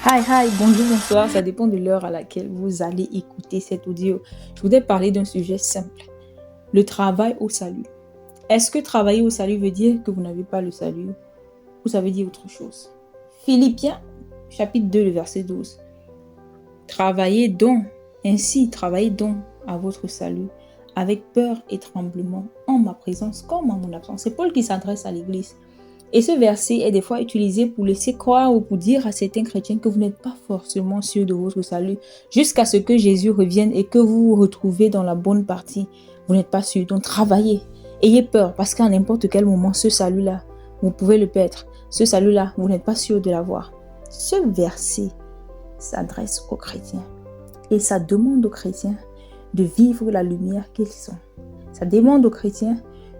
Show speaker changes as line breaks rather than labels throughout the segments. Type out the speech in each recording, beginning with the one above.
Hi, bonjour, bonsoir, ça dépend de l'heure à laquelle vous allez écouter cet audio. Je voudrais parler d'un sujet simple, le travail au salut. Est-ce que travailler au salut veut dire que vous n'avez pas le salut ou ça veut dire autre chose? Philippiens, chapitre 2, le verset 12. Travaillez donc à votre salut, avec peur et tremblement, en ma présence comme en mon absence. C'est Paul qui s'adresse à l'église. Et ce verset est des fois utilisé pour laisser croire ou pour dire à certains chrétiens que vous n'êtes pas forcément sûr de votre salut jusqu'à ce que Jésus revienne et que vous vous retrouvez dans la bonne partie. Vous n'êtes pas sûr. Donc travaillez. Ayez peur parce qu'à n'importe quel moment, ce salut-là, vous pouvez le perdre. Ce salut-là, vous n'êtes pas sûr de l'avoir. Ce verset s'adresse aux chrétiens et ça demande aux chrétiens de vivre la lumière qu'ils sont. Ça demande aux chrétiens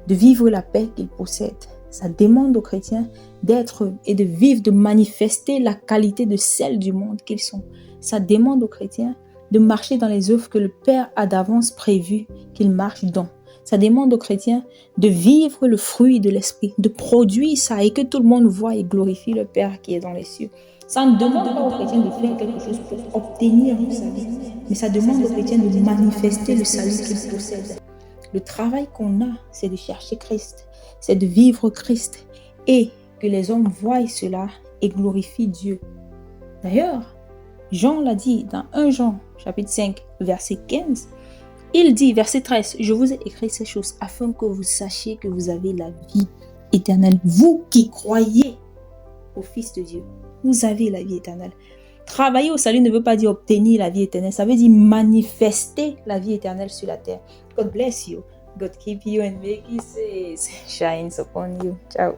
de vivre la paix qu'ils possèdent. Ça demande aux chrétiens d'être et de vivre, de manifester la qualité de celle du monde qu'ils sont. Ça demande aux chrétiens de marcher dans les œuvres que le Père a d'avance prévues qu'ils marchent dans. Ça demande aux chrétiens de vivre le fruit de l'esprit, de produire ça et que tout le monde voit et glorifie le Père qui est dans les cieux. Ça ne demande pas aux chrétiens de faire quelque chose pour obtenir le salut, mais ça demande aux chrétiens de manifester le salut qu'ils possèdent. Le travail qu'on a, c'est de chercher Christ, c'est de vivre Christ et que les hommes voient cela et glorifient Dieu. D'ailleurs, Jean l'a dit dans 1 Jean, chapitre 5, verset 15, il dit, verset 13, « Je vous ai écrit ces choses afin que vous sachiez que vous avez la vie éternelle. Vous qui croyez au Fils de Dieu, vous avez la vie éternelle. » Travailler au salut ne veut pas dire obtenir la vie éternelle, ça veut dire manifester la vie éternelle sur la terre. God bless you. God keep you and make his face shine upon you. Ciao.